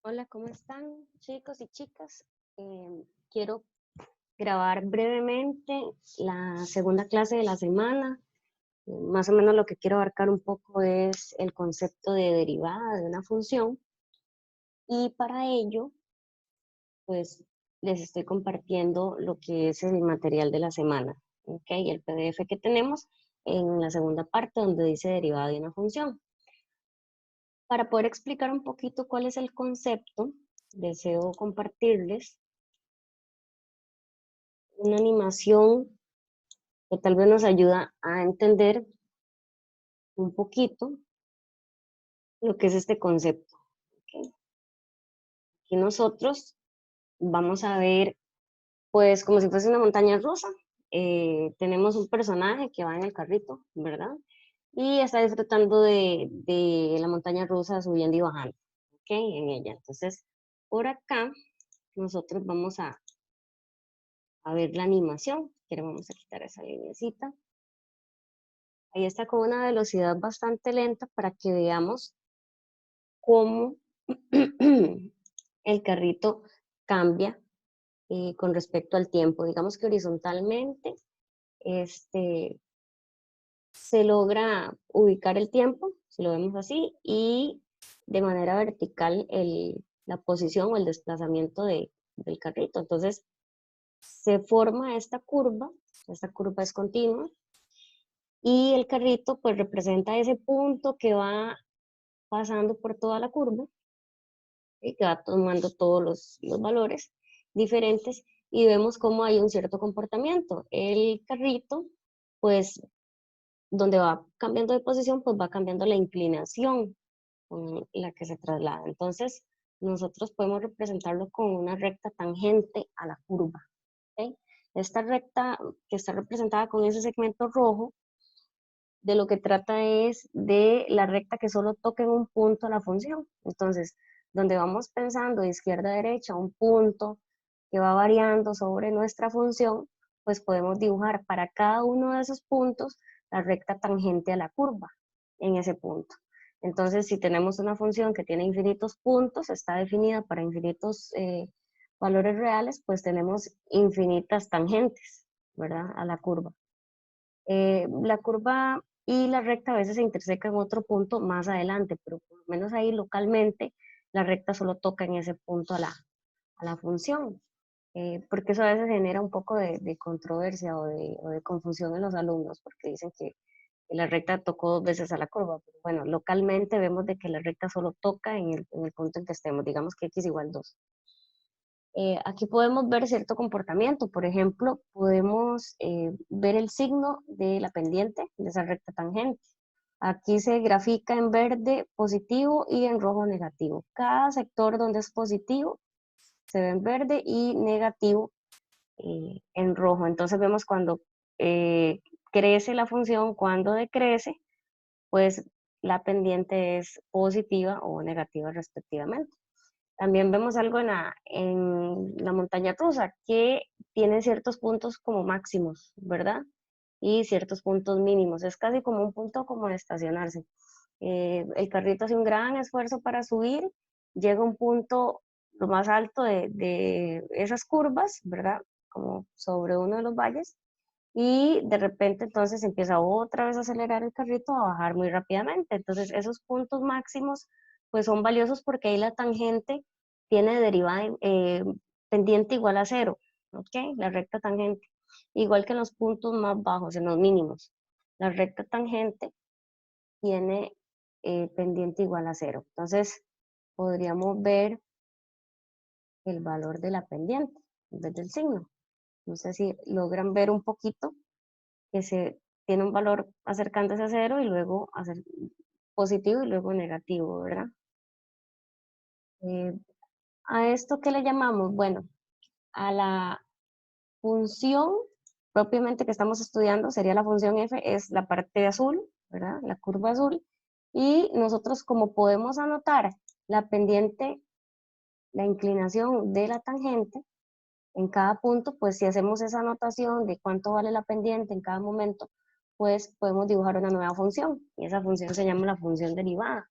Hola, ¿cómo están, chicos y chicas? Quiero grabar brevemente la segunda clase de la semana. Más o menos lo que quiero abarcar un poco es el concepto de derivada de una función y para ello, pues les estoy compartiendo lo que es el material de la semana, ¿ok? El PDF que tenemos en la segunda parte donde dice derivada de una función. Para poder explicar un poquito cuál es el concepto, deseo compartirles una animación que tal vez nos ayuda a entender un poquito lo que es este concepto. ¿Ok? Aquí nosotros vamos a ver, pues como si fuese una montaña rusa. Tenemos un personaje que va en el carrito, ¿verdad? Y está disfrutando de la montaña rusa subiendo y bajando, ¿ok? En ella. Entonces, por acá nosotros vamos a ver la animación. Quiero vamos a quitar esa lineecita. Ahí está con una velocidad bastante lenta para que veamos cómo el carrito cambia con respecto al tiempo. Digamos que horizontalmente este, se logra ubicar el tiempo, si lo vemos así, y de manera vertical la posición o el desplazamiento del carrito. Entonces se forma esta curva es continua, y el carrito pues representa ese punto que va pasando por toda la curva y que va tomando todos los valores diferentes y vemos cómo hay un cierto comportamiento. El carrito, pues, donde va cambiando de posición, pues va cambiando la inclinación con la que se traslada. Entonces, nosotros podemos representarlo con una recta tangente a la curva. ¿Ok? Esta recta que está representada con ese segmento rojo, de lo que trata es de la recta que solo toque en un punto a la función. Entonces, donde vamos pensando de izquierda a derecha un punto que va variando sobre nuestra función, pues podemos dibujar para cada uno de esos puntos la recta tangente a la curva en ese punto. Entonces, si tenemos una función que tiene infinitos puntos, está definida para infinitos valores reales, pues tenemos infinitas tangentes, ¿verdad? A la curva. La curva y la recta a veces se intersecan en otro punto más adelante, pero por lo menos ahí localmente la recta solo toca en ese punto a la función, porque eso a veces genera un poco de controversia o de confusión en los alumnos, porque dicen que la recta tocó dos veces a la curva, pero bueno, localmente vemos de que la recta solo toca en el punto en que estemos, digamos que x igual 2. Aquí podemos ver cierto comportamiento, por ejemplo, podemos ver el signo de la pendiente de esa recta tangente. Aquí se grafica en verde positivo y en rojo negativo. Cada sector donde es positivo se ve en verde y negativo en rojo. Entonces vemos cuando crece la función, cuando decrece, pues la pendiente es positiva o negativa respectivamente. También vemos algo en la montaña rusa, que tiene ciertos puntos como máximos, ¿verdad? Y ciertos puntos mínimos. Es casi como un punto como de estacionarse. El carrito hace un gran esfuerzo para subir, llega a un punto lo más alto de esas curvas, ¿verdad? Como sobre uno de los valles, y de repente entonces empieza otra vez a acelerar el carrito a bajar muy rápidamente. Entonces esos puntos máximos pues son valiosos porque ahí la tangente tiene derivada pendiente igual a cero, ¿ok? La recta tangente. Igual que en los puntos más bajos, en los mínimos. La recta tangente tiene pendiente igual a cero. Entonces podríamos ver el valor de la pendiente en vez del signo. No sé si logran ver un poquito que se tiene un valor acercándose a cero y luego hacer positivo y luego negativo, ¿verdad? Eh, ¿A esto qué le llamamos? Bueno, a la función propiamente que estamos estudiando sería la función f, es la parte azul, ¿verdad? La curva azul. Y nosotros como podemos anotar la pendiente, la inclinación de la tangente en cada punto, pues si hacemos esa anotación de cuánto vale la pendiente en cada momento, pues podemos dibujar una nueva función y esa función se llama la función derivada.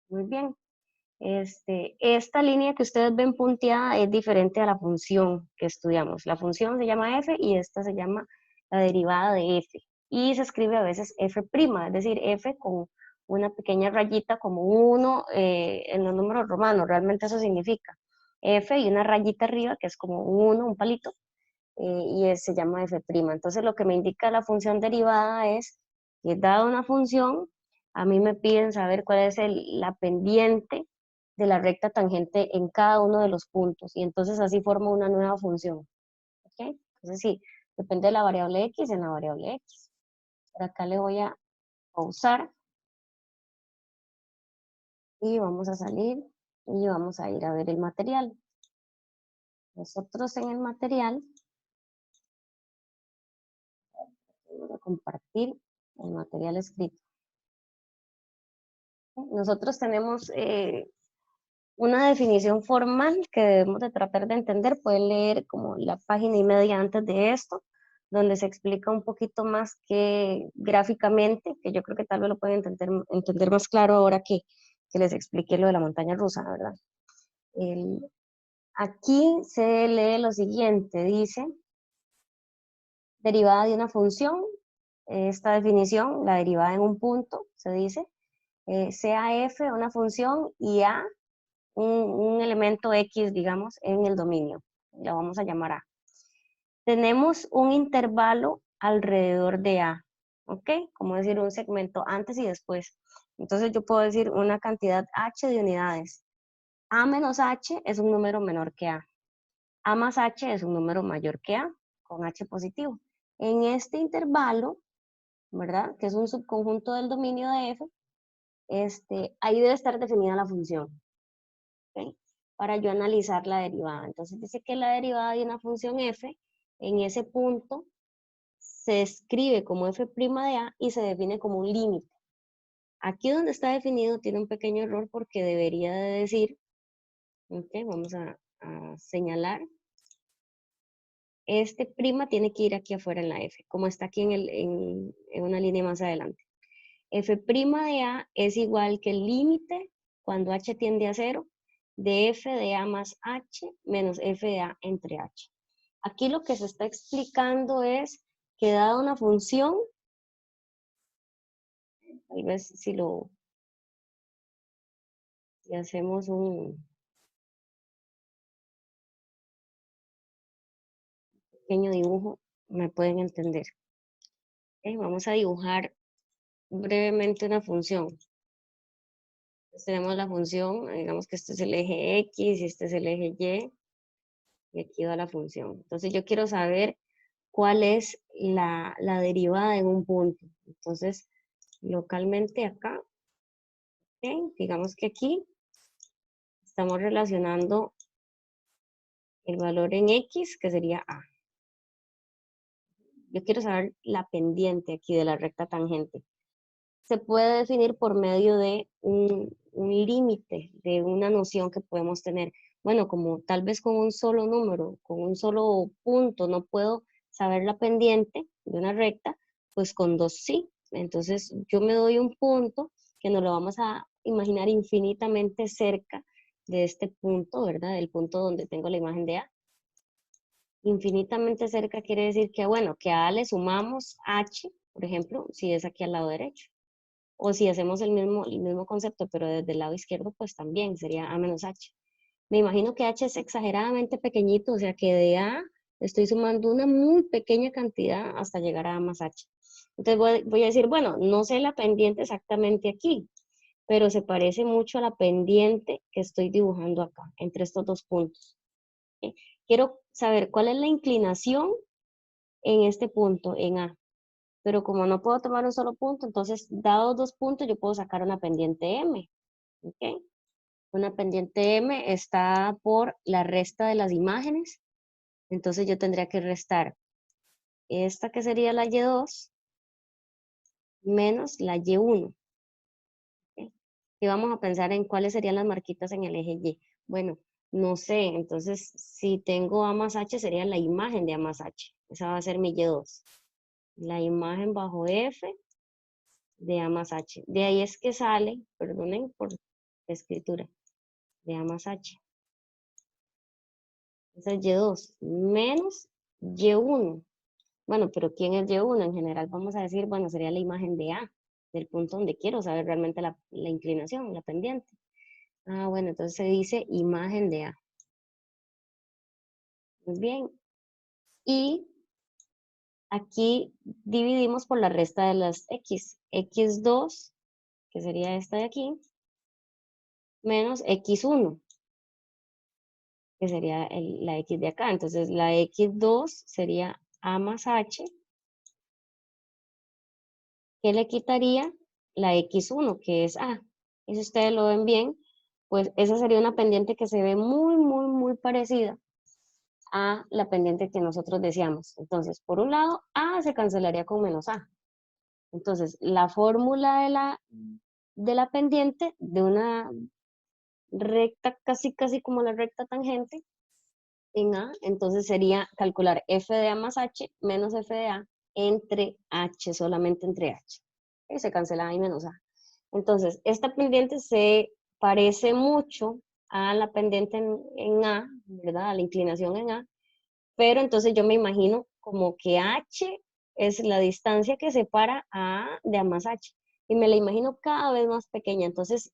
Muy bien. Esta línea que ustedes ven punteada es diferente a la función que estudiamos. La función se llama f y esta se llama la derivada de f. Y se escribe a veces f', es decir, f con una pequeña rayita como 1 en los números romanos. Realmente eso significa f y una rayita arriba que es como un 1, un palito, se llama f'. Entonces lo que me indica la función derivada es que dada una función, a mí me piden saber cuál es la pendiente de la recta tangente en cada uno de los puntos y entonces así formo una nueva función. ¿Ok? Entonces sí, depende de la variable x en la variable x. Por acá le voy a pausar y vamos a salir y vamos a ir a ver el material. Nosotros en el material, voy a compartir el material escrito. Nosotros tenemos una definición formal que debemos de tratar de entender. Pueden leer como la página y media antes de esto, donde se explica un poquito más que gráficamente, que yo creo que tal vez lo pueden entender más claro ahora que les expliqué lo de la montaña rusa, ¿verdad? Aquí se lee lo siguiente, dice, derivada de una función, esta definición, la derivada en un punto, se dice, sea f una función y a un elemento X, digamos, en el dominio. La vamos a llamar A. Tenemos un intervalo alrededor de A, ¿ok? Como decir un segmento antes y después. Entonces yo puedo decir una cantidad H de unidades. A menos H es un número menor que A. A más H es un número mayor que A, con H positivo. En este intervalo, ¿verdad? Que es un subconjunto del dominio de F, ahí debe estar definida la función. ¿Okay? Para yo analizar la derivada. Entonces dice que la derivada de una función f en ese punto se escribe como f' de a y se define como un límite. Aquí donde está definido tiene un pequeño error porque debería de decir, okay, vamos a señalar, este prima tiene que ir aquí afuera en la f, como está aquí en una línea más adelante. F' de a es igual que el límite cuando h tiende a 0 de f de a más h menos f de a entre h. Aquí lo que se está explicando es que dada una función, tal vez si hacemos un pequeño dibujo, me pueden entender. Okay, vamos a dibujar brevemente una función. Entonces tenemos la función, digamos que este es el eje X y este es el eje y aquí va la función. Entonces yo quiero saber cuál es la derivada en un punto. Entonces, localmente acá, ¿okay? Digamos que aquí estamos relacionando el valor en X, que sería A. Yo quiero saber la pendiente aquí de la recta tangente. Se puede definir por medio de un límite, de una noción que podemos tener. Bueno, como tal vez con un solo número, con un solo punto, no puedo saber la pendiente de una recta, pues con dos sí. Entonces yo me doy un punto que nos lo vamos a imaginar infinitamente cerca de este punto, ¿verdad? Del punto donde tengo la imagen de A. Infinitamente cerca quiere decir que, bueno, que a le sumamos h, por ejemplo, si es aquí al lado derecho. O si hacemos el mismo concepto, pero desde el lado izquierdo, pues también sería a menos h. Me imagino que h es exageradamente pequeñito, o sea que de a estoy sumando una muy pequeña cantidad hasta llegar a más h. Entonces voy a decir, bueno, no sé la pendiente exactamente aquí, pero se parece mucho a la pendiente que estoy dibujando acá, entre estos dos puntos. ¿Okay? Quiero saber cuál es la inclinación en este punto, en A. Pero como no puedo tomar un solo punto, entonces, dados dos puntos, yo puedo sacar una pendiente M. ¿Ok? Una pendiente M está por la resta de las imágenes. Entonces, yo tendría que restar esta que sería la Y2 menos la Y1. ¿Ok? Y vamos a pensar en cuáles serían las marquitas en el eje Y. Bueno, no sé, entonces si tengo A más H sería la imagen de A más H. Esa va a ser mi Y2. La imagen bajo F de A más H. De ahí es que sale, perdonen por escritura de A más H. Esa es Y2 menos Y1. Bueno, pero ¿quién es Y1? En general vamos a decir, bueno, sería la imagen de A, del punto donde quiero saber realmente la inclinación, la pendiente. Ah, bueno, entonces se dice imagen de A. Muy bien. Y aquí dividimos por la resta de las X. X2, que sería esta de aquí, menos X1, que sería la X de acá. Entonces la X2 sería A más H, que le quitaría la X1, que es A. Y si ustedes lo ven bien, pues esa sería una pendiente que se ve muy, muy, muy parecida a la pendiente que nosotros decíamos. Entonces, por un lado, A se cancelaría con menos A. Entonces, la fórmula de la pendiente de una recta casi, casi como la recta tangente en A, entonces sería calcular f de A más H menos f de A entre H, solamente entre H. Y se cancela A y menos A. Entonces, esta pendiente se parece mucho a la pendiente en A, ¿verdad? A la inclinación en A, pero entonces yo me imagino como que H es la distancia que separa a A de A más H. Y me la imagino cada vez más pequeña. Entonces,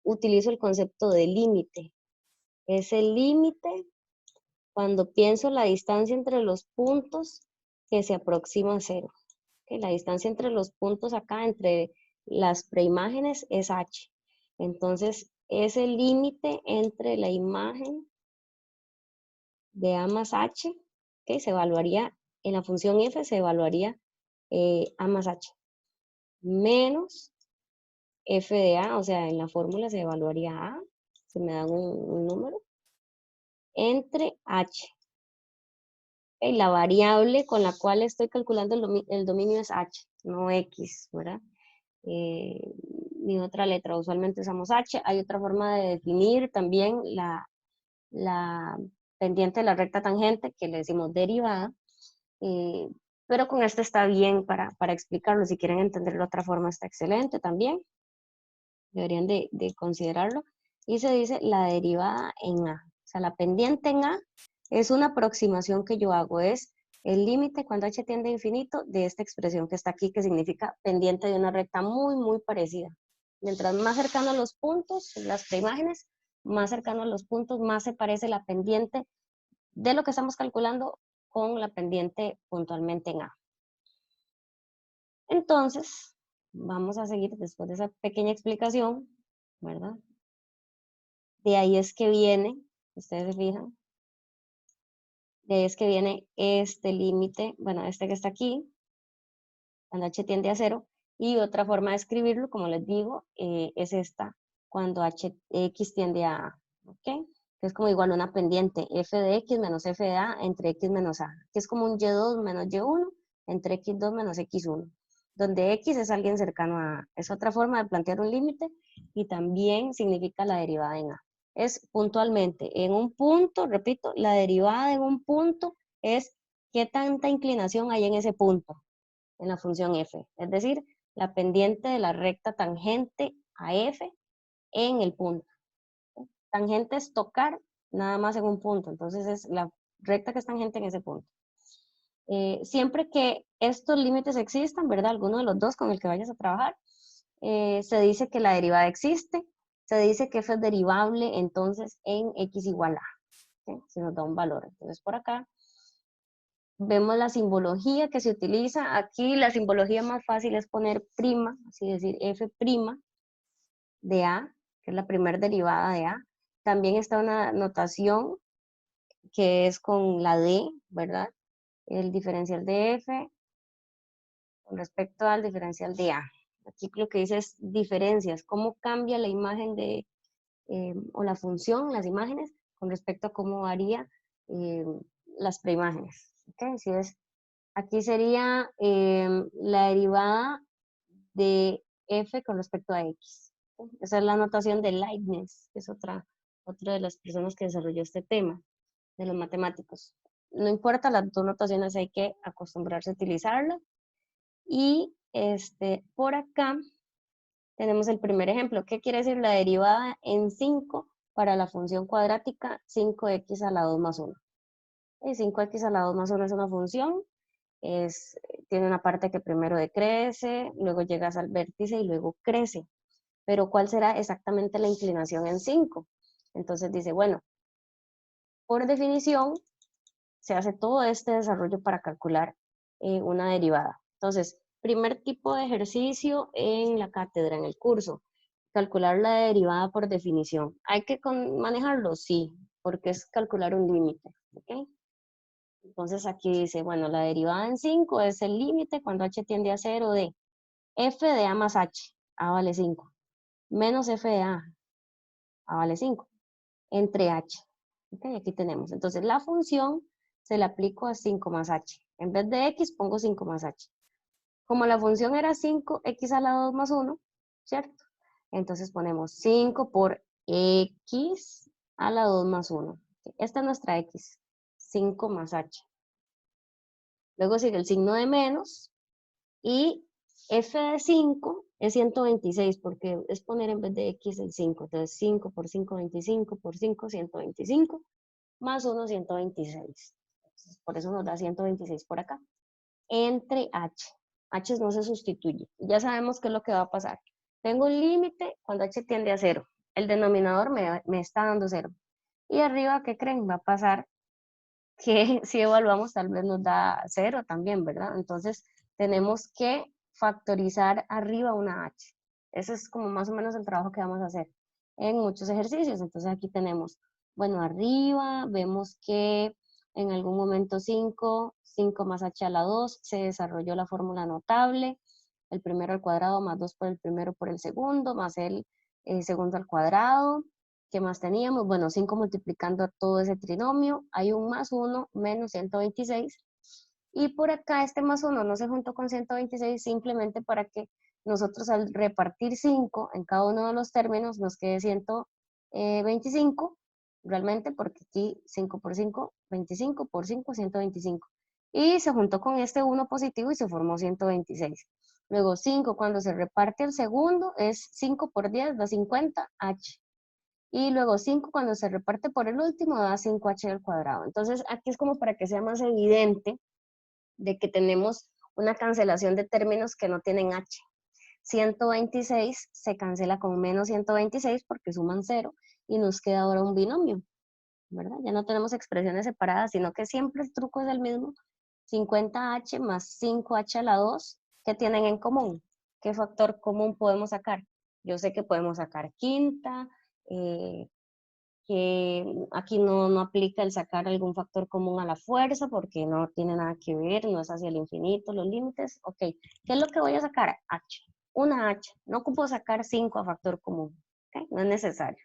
utilizo el concepto de límite. Es el límite cuando pienso la distancia entre los puntos que se aproxima a cero. ¿Okay? La distancia entre los puntos acá, entre las preimágenes, es H. Entonces, es el límite entre la imagen de A más H, que se evaluaría en la función f, se evaluaría A más H, menos f de A, o sea, en la fórmula se evaluaría A, se me da un número, entre H. Y la variable con la cual estoy calculando el dominio es H, no X, ¿verdad? Ni otra letra, usualmente usamos H. Hay otra forma de definir también la pendiente de la recta tangente, que le decimos derivada, eh, pero con esta está bien para explicarlo. Si quieren entenderlo de otra forma, está excelente también. Deberían de considerarlo. Y se dice la derivada en A. O sea, la pendiente en A es una aproximación que yo hago, es el límite cuando h tiende a infinito de esta expresión que está aquí, que significa pendiente de una recta muy, muy parecida. Mientras más cercano a los puntos, las preimágenes, más cercano a los puntos, más se parece la pendiente de lo que estamos calculando con la pendiente puntualmente en A. Entonces, vamos a seguir después de esa pequeña explicación, ¿verdad? De ahí es que viene, ustedes se fijan, de ahí es que viene este límite, bueno, este que está aquí, cuando h tiende a 0, y otra forma de escribirlo, como les digo, es esta, cuando x tiende a A, ¿ok? Que es como igual una pendiente, f de x menos f de A entre x menos A, que es como un y2 menos y1 entre x2 menos x1, donde x es alguien cercano a A. Es otra forma de plantear un límite y también significa la derivada en A. Es puntualmente, en un punto, repito, la derivada en un punto es qué tanta inclinación hay en ese punto en la función f, es decir, la pendiente de la recta tangente a f en el punto. Tangente es tocar nada más en un punto, entonces es la recta que es tangente en ese punto. Siempre que estos límites existan, ¿verdad? Alguno de los dos con el que vayas a trabajar, se dice que la derivada existe, se dice que f es derivable entonces en x igual a, ¿sí? Si nos da un valor. Entonces por acá vemos la simbología que se utiliza. Aquí la simbología más fácil es poner prima, así decir f' de A, que es la primera derivada de A. También está una notación que es con la D, ¿verdad? El diferencial de F con respecto al diferencial de A. Aquí lo que dice es diferencias, cómo cambia la imagen o la función, las imágenes, con respecto a cómo varía las preimágenes. ¿Okay? Si es Aquí sería la derivada de f con respecto a x. Esa es la notación de Leibniz, que es otra de las personas que desarrolló este tema, de los matemáticos. No importa las dos notaciones, hay que acostumbrarse a utilizarlas. Y por acá tenemos el primer ejemplo. ¿Qué quiere decir la derivada en 5 para la función cuadrática 5x a la 2 más 1? 5x a la 2 más 1 es una función, tiene una parte que primero decrece, luego llegas al vértice y luego crece. Pero ¿cuál será exactamente la inclinación en 5? Entonces dice, bueno, por definición, se hace todo este desarrollo para calcular una derivada. Entonces, primer tipo de ejercicio en la cátedra, en el curso, calcular la derivada por definición. ¿Hay que manejarlo? Sí, porque es calcular un límite, ¿ok? Entonces aquí dice, bueno, la derivada en 5 es el límite cuando h tiende a 0 de f de a más h, a vale 5, menos f de a vale 5, entre h. ¿Ok? Aquí tenemos. Entonces la función se la aplico a 5 más h. En vez de x pongo 5 más h. Como la función era 5x a la 2 más 1, ¿cierto? Entonces ponemos 5 por x a la 2 más 1. Esta es nuestra x, 5 más h. Luego sigue el signo de menos y f de 5 es 126 porque es poner en vez de x el 5. Entonces 5 por 5, 25 por 5, 125 más 1, 126. Entonces, por eso nos da 126 por acá. Entre h. H no se sustituye. Ya sabemos qué es lo que va a pasar. Tengo un límite cuando h tiende a 0. El denominador me está dando 0. Y arriba, ¿qué creen? Va a pasar que si evaluamos tal vez nos da 0 también, ¿verdad? Entonces tenemos que factorizar arriba una h. Ese es como más o menos el trabajo que vamos a hacer en muchos ejercicios. Entonces aquí tenemos, bueno, arriba vemos que en algún momento 5 más h a la 2, se desarrolló la fórmula notable, el primero al cuadrado más 2 por el primero por el segundo, más el segundo al cuadrado. ¿Qué más teníamos? Bueno, 5 multiplicando todo ese trinomio, hay un más 1 menos 126. Y por acá este más 1 no se juntó con 126 simplemente para que nosotros al repartir 5 en cada uno de los términos nos quede 125, realmente porque aquí 5 por 5, 25 por 5, 125. Y se juntó con este 1 positivo y se formó 126. Luego 5 cuando se reparte el segundo es 5 por 10 da 50h. Y luego 5 cuando se reparte por el último da 5h al cuadrado. Entonces aquí es como para que sea más evidente de que tenemos una cancelación de términos que no tienen h. 126 se cancela con menos 126 porque suman 0 y nos queda ahora un binomio, ¿verdad? Ya no tenemos expresiones separadas, sino que siempre el truco es el mismo. 50h más 5h a la 2, ¿qué tienen en común? ¿Qué factor común podemos sacar? Yo sé que podemos sacar quinta, que aquí no aplica el sacar algún factor común a la fuerza porque no tiene nada que ver, no es hacia el infinito los límites. Ok, ¿qué es lo que voy a sacar? H, una H, no ocupo sacar 5 a factor común, ¿okay? No es necesario.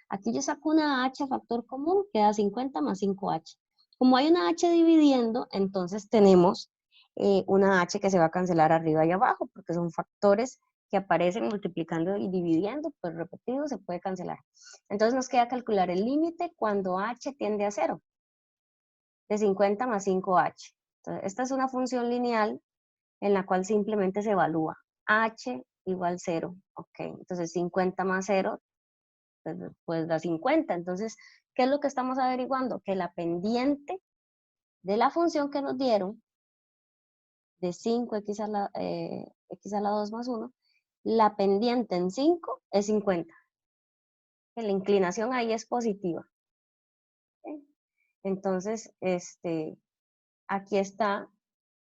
Aquí yo saco una H a factor común, queda 50 más 5H. Como hay una H dividiendo, entonces tenemos una H que se va a cancelar arriba y abajo porque son factores que aparecen multiplicando y dividiendo, pues repetido se puede cancelar. Entonces nos queda calcular el límite cuando h tiende a 0, de 50 más 5h. Entonces, esta es una función lineal en la cual simplemente se evalúa h igual 0. Ok, entonces 50 más 0, pues da 50. Entonces, ¿qué es lo que estamos averiguando? Que la pendiente de la función que nos dieron, de 5x x a la 2 más 1, la pendiente en 5 es 50. La inclinación ahí es positiva. ¿Okay? Entonces, aquí está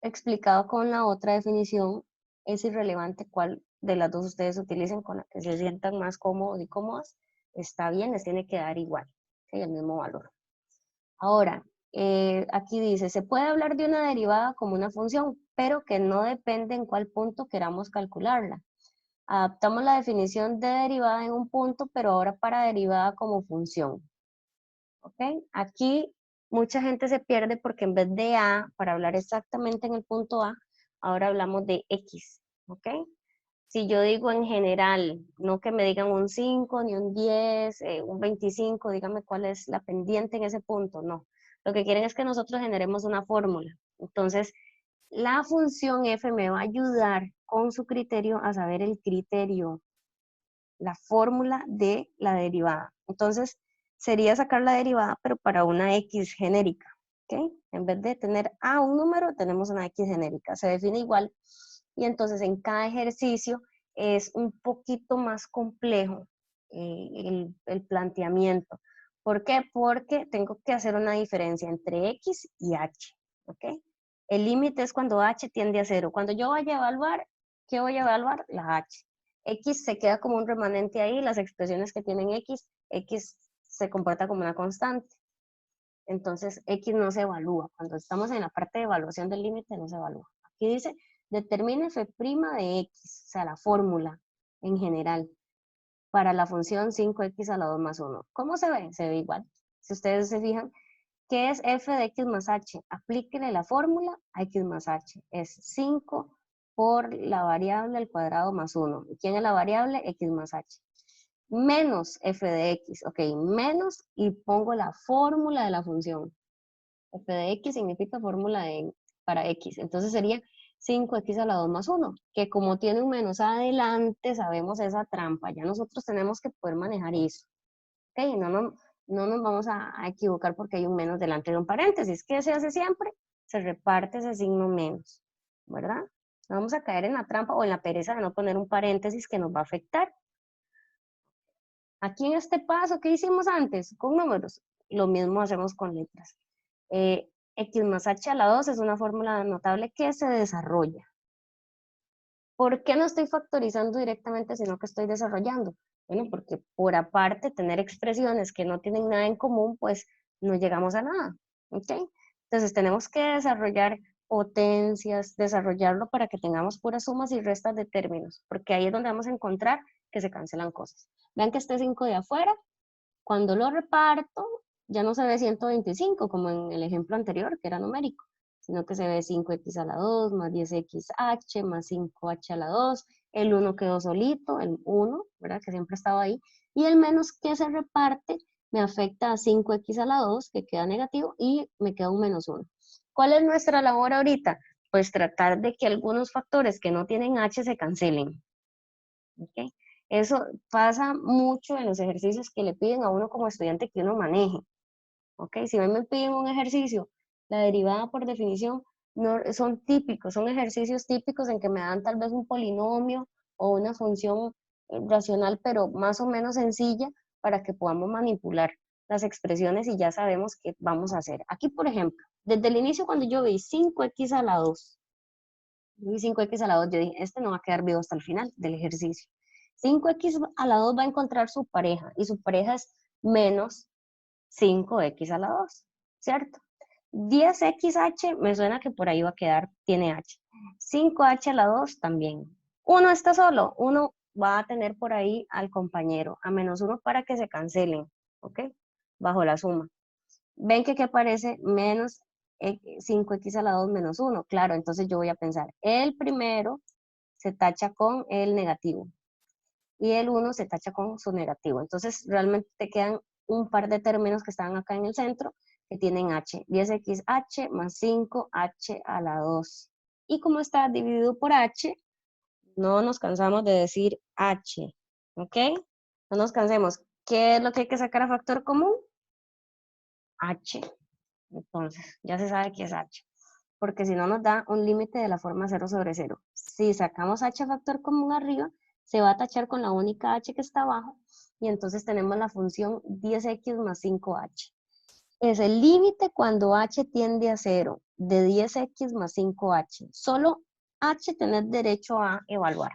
explicado con la otra definición. Es irrelevante cuál de las dos ustedes utilicen, con la que se sientan más cómodos y cómodas. Está bien, les tiene que dar igual, ¿okay? El mismo valor. Ahora, aquí dice, se puede hablar de una derivada como una función, pero que no depende en cuál punto queramos calcularla. Adaptamos la definición de derivada en un punto, pero ahora para derivada como función. ¿Ok? Aquí mucha gente se pierde porque en vez de A, para hablar exactamente en el punto A, ahora hablamos de X. ¿Ok? Si yo digo en general, no que me digan un 5, ni un 10, un 25, dígame cuál es la pendiente en ese punto, no. Lo que quieren es que nosotros generemos una fórmula. Entonces, la función f me va a ayudar con su criterio a saber el criterio la fórmula de la derivada. Entonces, sería sacar la derivada, pero para una x genérica, ¿ok? En vez de tener a un número, tenemos una x genérica. Se define igual, y entonces en cada ejercicio es un poquito más complejo el planteamiento. ¿Por qué? Porque tengo que hacer una diferencia entre x y h, ¿ok? El límite es cuando h tiende a 0. Cuando yo vaya a evaluar, ¿qué voy a evaluar? La h. X se queda como un remanente ahí, las expresiones que tienen X se comporta como una constante. Entonces, X no se evalúa. Cuando estamos en la parte de evaluación del límite, no se evalúa. Aquí dice, determine f' de X, o sea, la fórmula en general, para la función 5x a la 2 más 1. ¿Cómo se ve? Se ve igual. Si ustedes se fijan, ¿qué es f de x más h? Aplíquele la fórmula a x más h. Es 5 por la variable al cuadrado más 1. ¿Y quién es la variable? X más h. Menos f de x, ok, menos, y pongo la fórmula de la función. F de x significa fórmula para x. Entonces sería 5x a la 2 más 1, que como tiene un menos adelante, sabemos esa trampa. Ya nosotros tenemos que poder manejar eso. Ok, no nos vamos a equivocar porque hay un menos delante de un paréntesis. ¿Qué se hace siempre? Se reparte ese signo menos, ¿verdad? No vamos a caer en la trampa o en la pereza de no poner un paréntesis que nos va a afectar. Aquí en este paso, ¿qué hicimos antes? Con números. Lo mismo hacemos con letras. X más h a la 2 es una fórmula notable que se desarrolla. ¿Por qué no estoy factorizando directamente, sino que estoy desarrollando? Bueno, porque por aparte tener expresiones que no tienen nada en común, pues no llegamos a nada, ¿ok? Entonces tenemos que desarrollar potencias, desarrollarlo para que tengamos puras sumas y restas de términos, porque ahí es donde vamos a encontrar que se cancelan cosas. Vean que este 5 de afuera, cuando lo reparto, ya no se ve 125 como en el ejemplo anterior, que era numérico, sino que se ve 5x a la 2 más 10xh más 5h a la 2, el 1 quedó solito, el 1, ¿verdad? Que siempre estaba ahí, y el menos que se reparte me afecta a 5x a la 2, que queda negativo, y me queda un menos 1. ¿Cuál es nuestra labor ahorita? Pues tratar de que algunos factores que no tienen h se cancelen, ¿ok? Eso pasa mucho en los ejercicios que le piden a uno como estudiante que uno maneje, ¿ok? Si a mí me piden un ejercicio, la derivada por definición no, son típicos, son ejercicios típicos en que me dan tal vez un polinomio o una función racional, pero más o menos sencilla para que podamos manipular las expresiones y ya sabemos qué vamos a hacer. Aquí, por ejemplo, desde el inicio cuando yo vi 5x a la 2, y 5x a la 2, yo dije, este no va a quedar vivo hasta el final del ejercicio. 5x a la 2 va a encontrar su pareja, y su pareja es menos 5x a la 2, ¿cierto? 10xh, me suena que por ahí va a quedar, tiene h. 5h a la 2 también. Uno está solo, uno va a tener por ahí al compañero, a menos 1 para que se cancelen, ¿ok? Bajo la suma. Ven que aparece menos 5x a la 2 menos 1. Claro, entonces yo voy a pensar, el primero se tacha con el negativo y el 1 se tacha con su negativo. Entonces realmente te quedan un par de términos que están acá en el centro que tienen h. 10xh más 5h a la 2. Y como está dividido por h, no nos cansamos de decir h, ¿ok? No nos cansemos. ¿Qué es lo que hay que sacar a factor común? H. Entonces, ya se sabe que es h, porque si no nos da un límite de la forma 0 sobre 0. Si sacamos h factor común arriba, se va a tachar con la única h que está abajo, y entonces tenemos la función 10x más 5h. Es el límite cuando h tiende a 0, de 10x más 5h. Solo h tenés derecho a evaluar.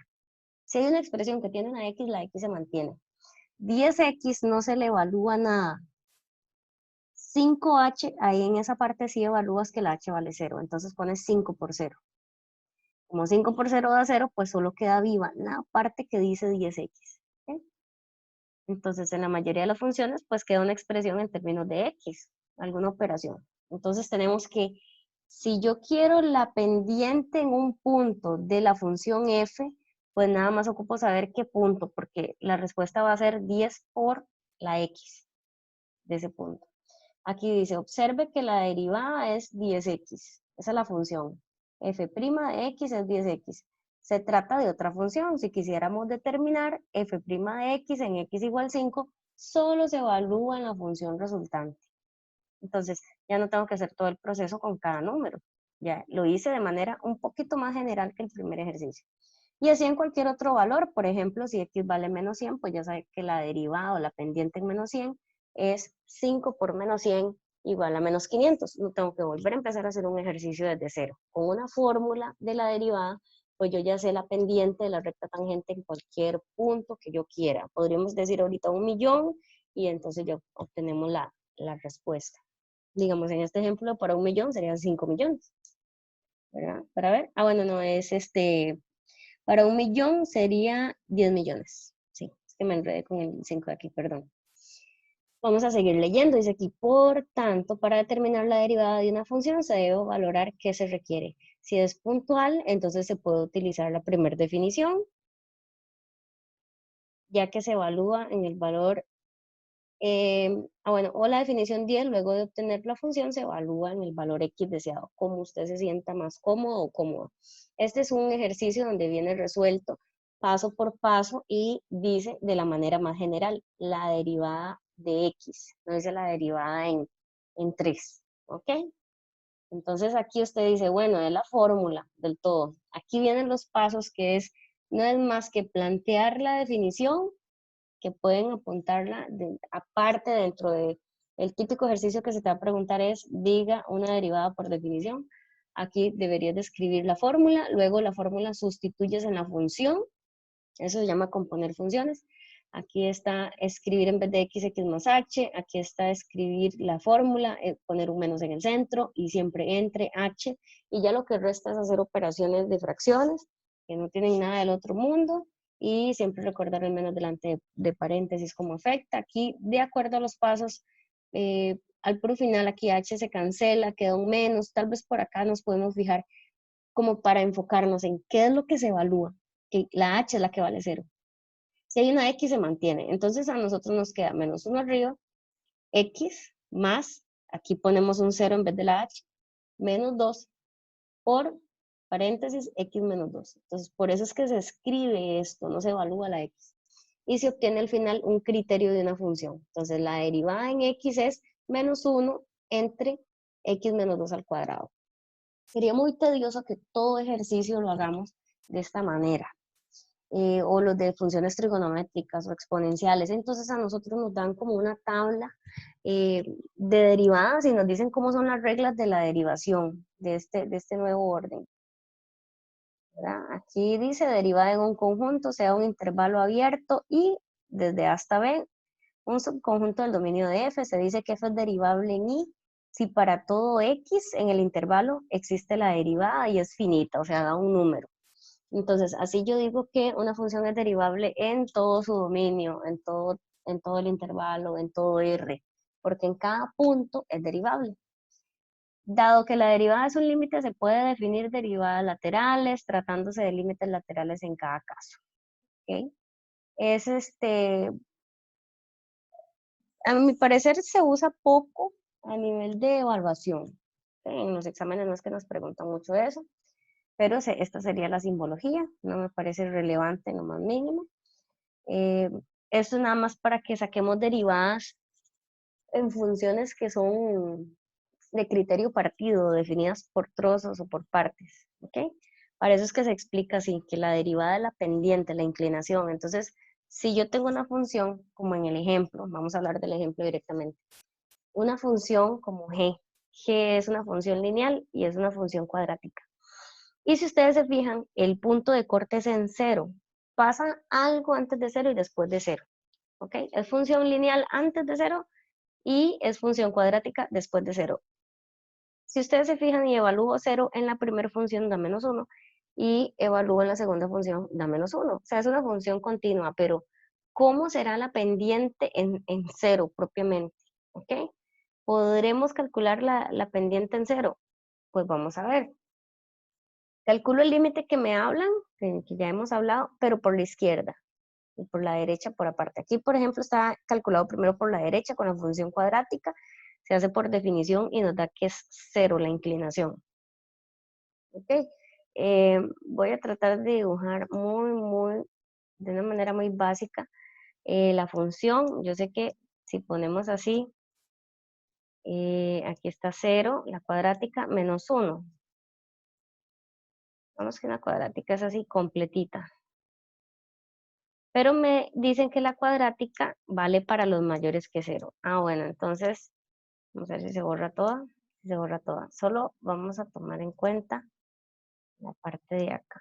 Si hay una expresión que tiene una x, la x se mantiene. 10x no se le evalúa nada. 5h, ahí en esa parte sí evalúas que la h vale 0, entonces pones 5 por 0. Como 5 por 0 da 0, pues solo queda viva la parte que dice 10x. ¿Okay? Entonces, en la mayoría de las funciones, pues queda una expresión en términos de x, alguna operación. Entonces tenemos que, si yo quiero la pendiente en un punto de la función f, pues nada más ocupo saber qué punto, porque la respuesta va a ser 10 por la x de ese punto. Aquí dice, observe que la derivada es 10x. Esa es la función. F' de x es 10x. Se trata de otra función. Si quisiéramos determinar f' de x en x igual 5, solo se evalúa en la función resultante. Entonces, ya no tengo que hacer todo el proceso con cada número. Ya lo hice de manera un poquito más general que el primer ejercicio. Y así en cualquier otro valor, por ejemplo, si x vale menos 100, pues ya sabe que la derivada o la pendiente en menos 100 es 5 por menos 100 igual a menos 500. No tengo que volver a empezar a hacer un ejercicio desde cero. Con una fórmula de la derivada, pues yo ya sé la pendiente de la recta tangente en cualquier punto que yo quiera. Podríamos decir ahorita 1.000.000 y entonces ya obtenemos la respuesta. Digamos, en este ejemplo, para 1.000.000 serían 5 millones. ¿Verdad? Para ver. Ah, bueno, no, es para 1.000.000 sería 10 millones. Sí, es que me enredé con el 5 de aquí, perdón. Vamos a seguir leyendo. Dice aquí, por tanto, para determinar la derivada de una función se debe valorar qué se requiere. Si es puntual, entonces se puede utilizar la primera definición, ya que se evalúa en el valor bueno, o la definición 10, luego de obtener la función, se evalúa en el valor X deseado, como usted se sienta más cómodo o cómoda. Este es un ejercicio donde viene resuelto paso por paso y dice de la manera más general, la derivada de X, no dice la derivada en 3, ¿ok? Entonces aquí usted dice, bueno, es la fórmula del todo. Aquí vienen los pasos que no es más que plantear la definición que pueden apuntarla aparte dentro de el típico ejercicio que se te va a preguntar es diga una derivada por definición. Aquí deberías describir la fórmula, luego la fórmula sustituyes en la función, eso se llama componer funciones. Aquí está escribir en vez de x más h, aquí está escribir la fórmula, poner un menos en el centro y siempre entre h, y ya lo que resta es hacer operaciones de fracciones que no tienen nada del otro mundo, y siempre recordar el menos delante de paréntesis como afecta. Aquí, de acuerdo a los pasos, al puro final aquí h se cancela, queda un menos, tal vez por acá nos podemos fijar como para enfocarnos en qué es lo que se evalúa, que la h es la que vale 0. Si hay una x se mantiene, entonces a nosotros nos queda menos 1 arriba, x más, aquí ponemos un 0 en vez de la h, menos 2 por paréntesis x menos 2. Entonces, por eso es que se escribe esto, no se evalúa la x. Y se obtiene al final un criterio de una función. Entonces, la derivada en x es menos 1 entre x menos 2 al cuadrado. Sería muy tedioso que todo ejercicio lo hagamos de esta manera. O los de funciones trigonométricas o exponenciales. Entonces a nosotros nos dan como una tabla de derivadas y nos dicen cómo son las reglas de la derivación de este nuevo orden. ¿Verdad? Aquí dice derivada en un conjunto, sea un intervalo abierto y desde A hasta B, un subconjunto del dominio de F. Se dice que F es derivable en I si para todo X en el intervalo existe la derivada y es finita, o sea, da un número. Entonces, así yo digo que una función es derivable en todo su dominio, en todo el intervalo, en todo R, porque en cada punto es derivable. Dado que la derivada es un límite, se puede definir derivadas laterales, tratándose de límites laterales en cada caso. ¿Okay? Es a mi parecer se usa poco a nivel de evaluación. En los exámenes no es que nos preguntan mucho eso, pero esta sería la simbología, no me parece relevante en lo más mínimo. Esto es nada más para que saquemos derivadas en funciones que son de criterio partido, definidas por trozos o por partes, ¿ok? Para eso es que se explica así, que la derivada de la pendiente, la inclinación. Entonces, si yo tengo una función, como en el ejemplo, vamos a hablar del ejemplo directamente, una función como g, g es una función lineal y es una función cuadrática. Y si ustedes se fijan, el punto de corte es en 0. Pasa algo antes de 0 y después de 0. ¿Ok? Es función lineal antes de 0 y es función cuadrática después de 0. Si ustedes se fijan y evalúo 0 en la primera función, da menos 1. Y evalúo en la segunda función, da menos 1. O sea, es una función continua, pero ¿cómo será la pendiente en 0 propiamente? ¿Ok? ¿Podremos calcular la pendiente en 0? Pues vamos a ver. Calculo el límite que me hablan, que ya hemos hablado, pero por la izquierda y por la derecha por aparte. Aquí, por ejemplo, está calculado primero por la derecha con la función cuadrática, se hace por definición y nos da que es 0 la inclinación. ¿Ok? Voy a tratar de dibujar de una manera muy básica la función. Yo sé que si ponemos así, aquí está 0, la cuadrática, menos 1. Vamos que la cuadrática es así completita. Pero me dicen que la cuadrática vale para los mayores que 0. Ah, bueno, entonces, vamos a ver si se borra toda. Si se borra toda. Solo vamos a tomar en cuenta la parte de acá.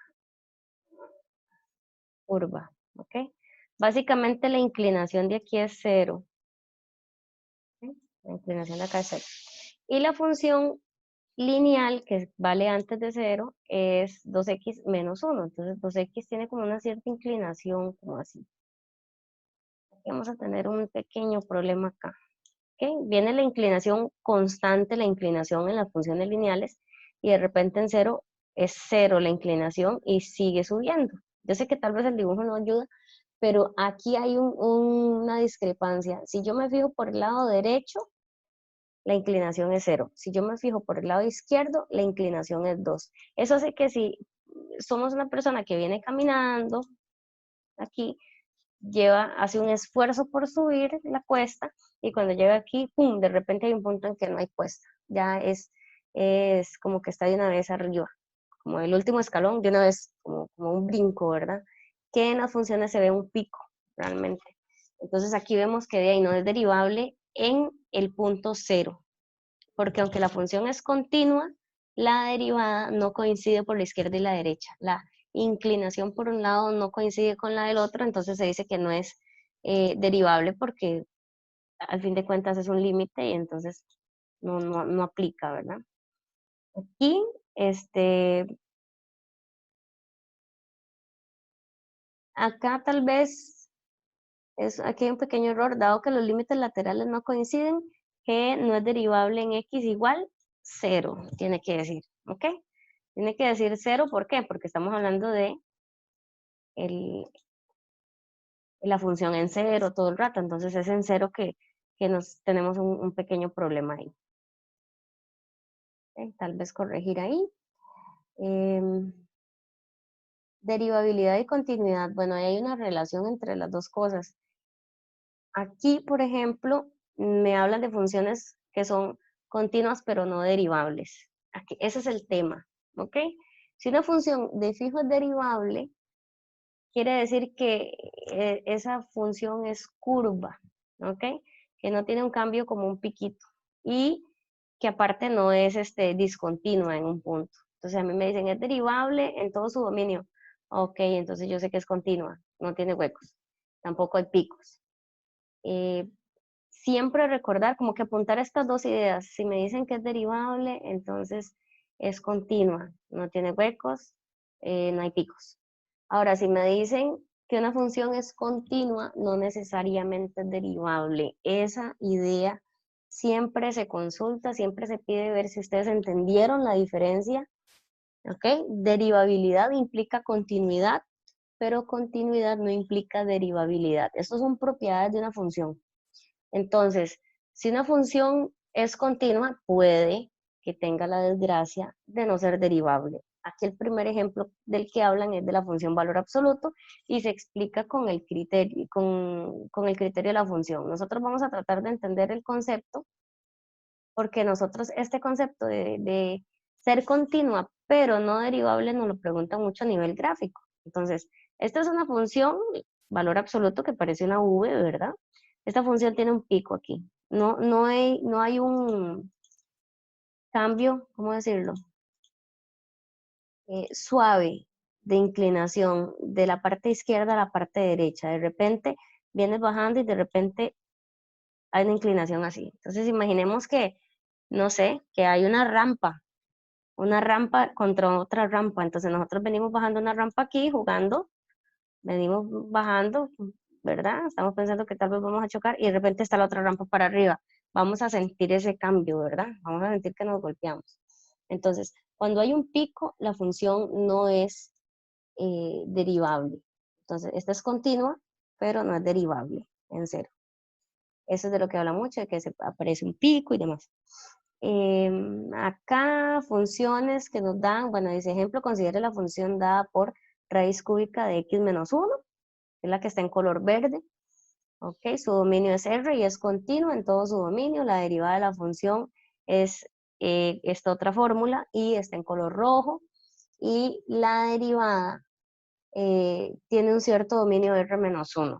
Curva, ¿ok? Básicamente la inclinación de aquí es 0. ¿Ok? La inclinación de acá es 0. Y la función lineal, que vale antes de 0, es 2x menos 1. Entonces 2x tiene como una cierta inclinación, como así. Aquí vamos a tener un pequeño problema acá. ¿Okay? Viene la inclinación constante, la inclinación en las funciones lineales, y de repente en 0 es 0 la inclinación y sigue subiendo. Yo sé que tal vez el dibujo no ayuda, pero aquí hay una discrepancia. Si yo me fijo por el lado derecho, la inclinación es 0. Si yo me fijo por el lado izquierdo, la inclinación es 2. Eso hace que si somos una persona que viene caminando aquí, hace un esfuerzo por subir la cuesta, y cuando llega aquí, ¡pum!, de repente hay un punto en que no hay cuesta. Ya es como que está de una vez arriba, como el último escalón, de una vez, como un brinco, ¿verdad? Que en las funciones se ve un pico, realmente. Entonces aquí vemos que de ahí no es derivable en el punto 0, porque aunque la función es continua, la derivada no coincide por la izquierda y la derecha. La inclinación por un lado no coincide con la del otro, entonces se dice que no es derivable porque al fin de cuentas es un límite y entonces no aplica, ¿verdad? Aquí, acá tal vez, aquí hay un pequeño error, dado que los límites laterales no coinciden, que no es derivable en x igual 0, tiene que decir, ¿ok? Tiene que decir 0, ¿por qué? Porque estamos hablando de la función en 0 todo el rato, entonces es en 0 que tenemos un pequeño problema ahí. Tal vez corregir ahí. Derivabilidad y continuidad, bueno, ahí hay una relación entre las dos cosas. Aquí, por ejemplo, me hablan de funciones que son continuas pero no derivables. Aquí, ese es el tema, ¿ok? Si una función de fijo es derivable, quiere decir que esa función es curva, ¿ok? Que no tiene un cambio como un piquito y que aparte no es discontinua en un punto. Entonces a mí me dicen es derivable en todo su dominio. Ok, entonces yo sé que es continua, no tiene huecos, tampoco hay picos. Eh, Siempre recordar, como que apuntar estas dos ideas. Si me dicen que es derivable, entonces es continua, no tiene huecos, no hay picos. Ahora, si me dicen que una función es continua, no necesariamente es derivable. Esa idea siempre se consulta, siempre se pide ver si ustedes entendieron la diferencia. ¿Ok? Derivabilidad implica continuidad, pero continuidad no implica derivabilidad. Estas son propiedades de una función. Entonces, si una función es continua, puede que tenga la desgracia de no ser derivable. Aquí el primer ejemplo del que hablan es de la función valor absoluto y se explica con el criterio, con el criterio de la función. Nosotros vamos a tratar de entender el concepto porque nosotros este concepto de ser continua pero no derivable nos lo preguntan mucho a nivel gráfico. Entonces, esta es una función, valor absoluto, que parece una V, ¿verdad? Esta función tiene un pico aquí. No hay un cambio, ¿cómo decirlo? Suave de inclinación de la parte izquierda a la parte derecha. De repente vienes bajando y de repente hay una inclinación así. Entonces imaginemos que, no sé, que hay una rampa contra otra rampa. Entonces nosotros venimos bajando una rampa aquí, jugando, venimos bajando, ¿verdad? Estamos pensando que tal vez vamos a chocar y de repente está la otra rampa para arriba. Vamos a sentir ese cambio, ¿verdad? Vamos a sentir que nos golpeamos. Entonces, cuando hay un pico, la función no es derivable. Entonces, esta es continua, pero no es derivable en 0. Eso es de lo que habla mucho, de que se aparece un pico y demás. Acá funciones que nos dan, bueno, dice ejemplo, considere la función dada por raíz cúbica de x menos 1, es la que está en color verde. Ok, su dominio es R y es continuo en todo su dominio. La derivada de la función es esta otra fórmula y está en color rojo. Y la derivada tiene un cierto dominio R menos 1.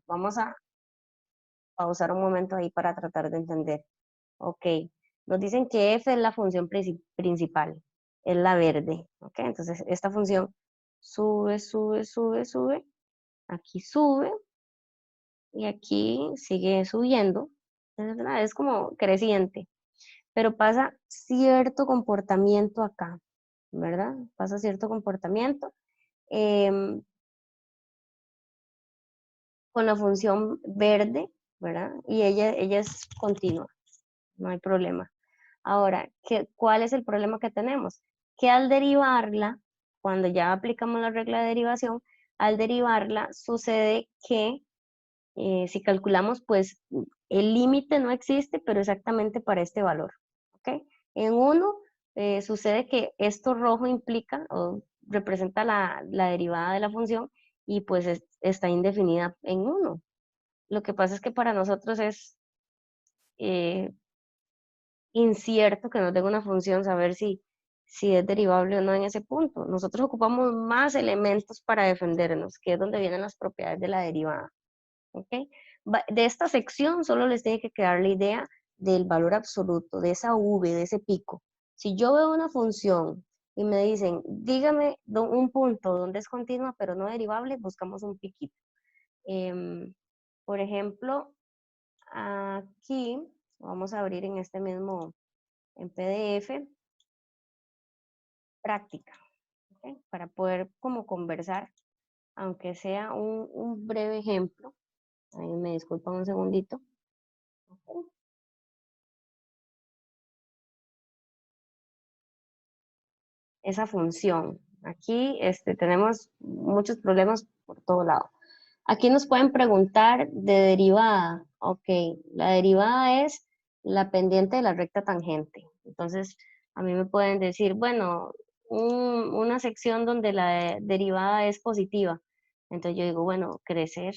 Vamos a pausar un momento ahí para tratar de entender. Ok, nos dicen que f es la función principal, es la verde. Ok, entonces esta función sube, sube, sube, sube. Aquí sube y aquí sigue subiendo. ¿Verdad? Es como creciente, pero pasa cierto comportamiento acá, ¿verdad? Pasa cierto comportamiento. em, con la función verde, ¿verdad? Y ella es continua, no hay problema. Ahora, ¿cuál es el problema que tenemos? Que al derivarla, cuando ya aplicamos la regla de derivación, al derivarla sucede que si calculamos, pues el límite no existe, pero exactamente para este valor. ¿Ok? En 1 sucede que esto rojo implica o representa la derivada de la función y pues está indefinida en 1. Lo que pasa es que para nosotros es eh, incierto que nos dé una función saber si es derivable o no en ese punto. Nosotros ocupamos más elementos para defendernos, que es donde vienen las propiedades de la derivada. ¿Ok? De esta sección solo les tiene que quedar la idea del valor absoluto, de esa v, de ese pico. Si yo veo una función y me dicen, dígame un punto donde es continua pero no derivable, buscamos un piquito. Por ejemplo, aquí vamos a abrir en este mismo, en PDF, práctica, ¿ok? Para poder como conversar, aunque sea un breve ejemplo. Ahí me disculpan un segundito. ¿Ok? Esa función. Aquí tenemos muchos problemas por todo lado. Aquí nos pueden preguntar de derivada. Ok, la derivada es la pendiente de la recta tangente. Entonces, a mí me pueden decir, bueno, una sección donde la derivada es positiva. Entonces yo digo, bueno, crecer,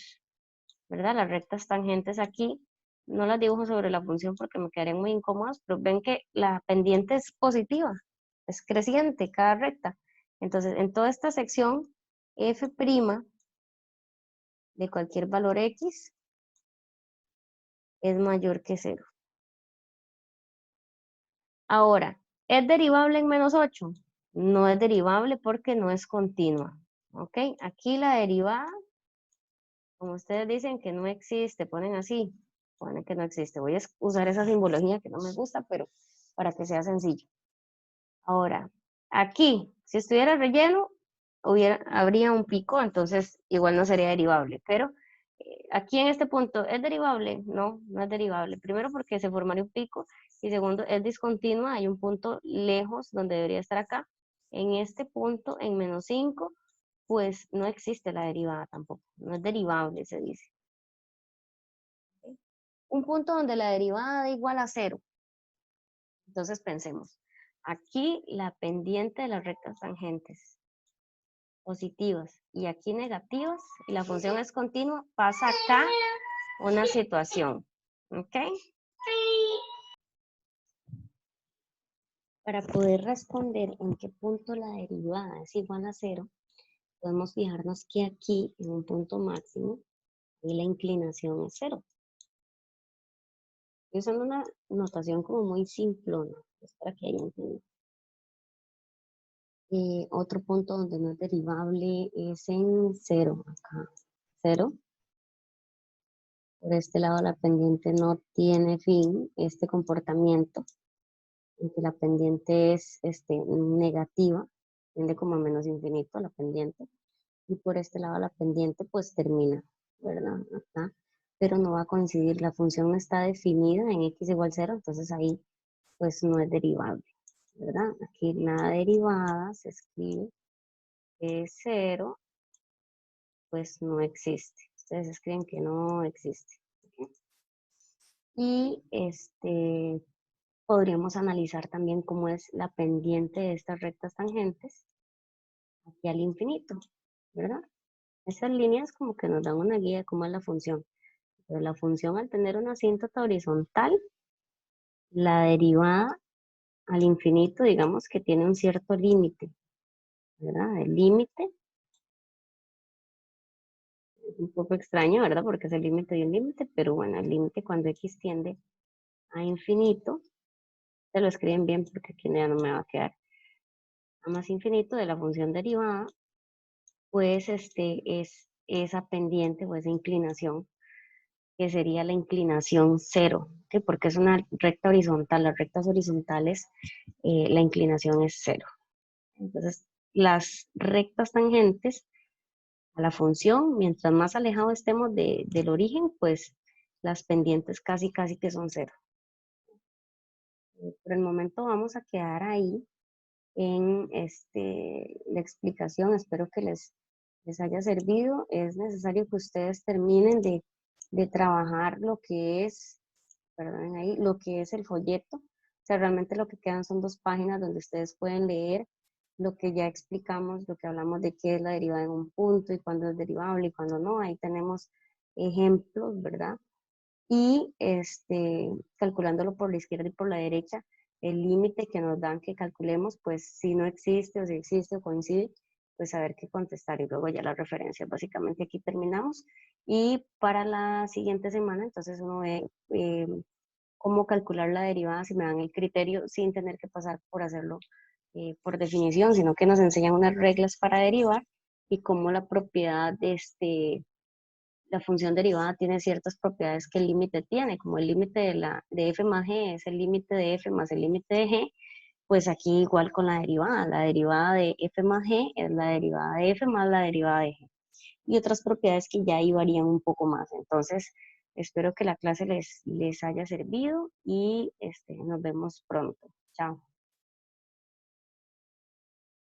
¿verdad? Las rectas tangentes aquí, no las dibujo sobre la función porque me quedarían muy incómodas, pero ven que la pendiente es positiva, es creciente cada recta. Entonces, en toda esta sección, f' de cualquier valor x es mayor que 0. Ahora, ¿es derivable en -8? No es derivable porque no es continua. ¿Ok? Aquí la derivada, como ustedes dicen que no existe, ponen así, ponen que no existe. Voy a usar esa simbología que no me gusta, pero para que sea sencillo. Ahora, aquí, si estuviera relleno, habría un pico, entonces igual no sería derivable, pero aquí en este punto, ¿es derivable? No, no es derivable. Primero porque se formaría un pico y segundo, es discontinua, hay un punto lejos donde debería estar acá. En este punto, en -5, pues no existe la derivada tampoco, no es derivable, se dice. ¿Ok? Un punto donde la derivada da igual a 0. Entonces pensemos, aquí la pendiente de las rectas tangentes positivas y aquí negativas, y la función es continua, pasa acá una situación. ¿Ok? Para poder responder en qué punto la derivada es igual a 0, podemos fijarnos que aquí, en un punto máximo, y la inclinación es 0. Estoy usando una notación como muy simplona, es para que hayan entendido. Otro punto donde no es derivable es en 0, acá, 0. Por este lado la pendiente no tiene fin, este comportamiento, en que la pendiente es negativa, tiende como a menos infinito la pendiente, y por este lado la pendiente pues termina, ¿verdad? Acá, pero no va a coincidir, la función no está definida en x igual 0, entonces ahí pues no es derivable, ¿verdad? Aquí la derivada se escribe que 0 pues no existe. Ustedes escriben que no existe. ¿Ok? Y podríamos analizar también cómo es la pendiente de estas rectas tangentes aquí al infinito, ¿verdad? Estas líneas como que nos dan una guía de cómo es la función. Pero la función al tener una asíntota horizontal, la derivada al infinito, digamos que tiene un cierto límite, ¿verdad? El límite es un poco extraño, ¿verdad? Porque es el límite de un límite, pero bueno, el límite cuando x tiende a infinito, se lo escriben bien porque aquí ya no me va a quedar a más infinito de la función derivada, pues es esa pendiente o esa inclinación, que sería la inclinación cero, ¿sí? Porque es una recta horizontal, las rectas horizontales, la inclinación es cero. Entonces, las rectas tangentes a la función, mientras más alejado estemos del origen, pues las pendientes casi que son cero. Por el momento vamos a quedar ahí en la explicación. Espero que les haya servido. Es necesario que ustedes terminen de trabajar lo que es, perdonen ahí, lo que es el folleto. O sea, realmente lo que quedan son 2 páginas donde ustedes pueden leer lo que ya explicamos, lo que hablamos de qué es la derivada en un punto y cuándo es derivable y cuándo no. Ahí tenemos ejemplos, ¿verdad? Y calculándolo por la izquierda y por la derecha, el límite que nos dan que calculemos, pues si no existe o si existe o coincide, pues saber qué contestar y luego ya las referencias. Básicamente aquí terminamos y para la siguiente semana entonces uno ve cómo calcular la derivada si me dan el criterio sin tener que pasar por hacerlo por definición, sino que nos enseñan unas reglas para derivar y cómo la propiedad de la función derivada tiene ciertas propiedades que el límite tiene, como el límite de f más g es el límite de f más el límite de g, pues aquí igual con la derivada de f más g es la derivada de f más la derivada de g, y otras propiedades que ya ahí varían un poco más. Entonces, espero que la clase les haya servido y nos vemos pronto. Chao.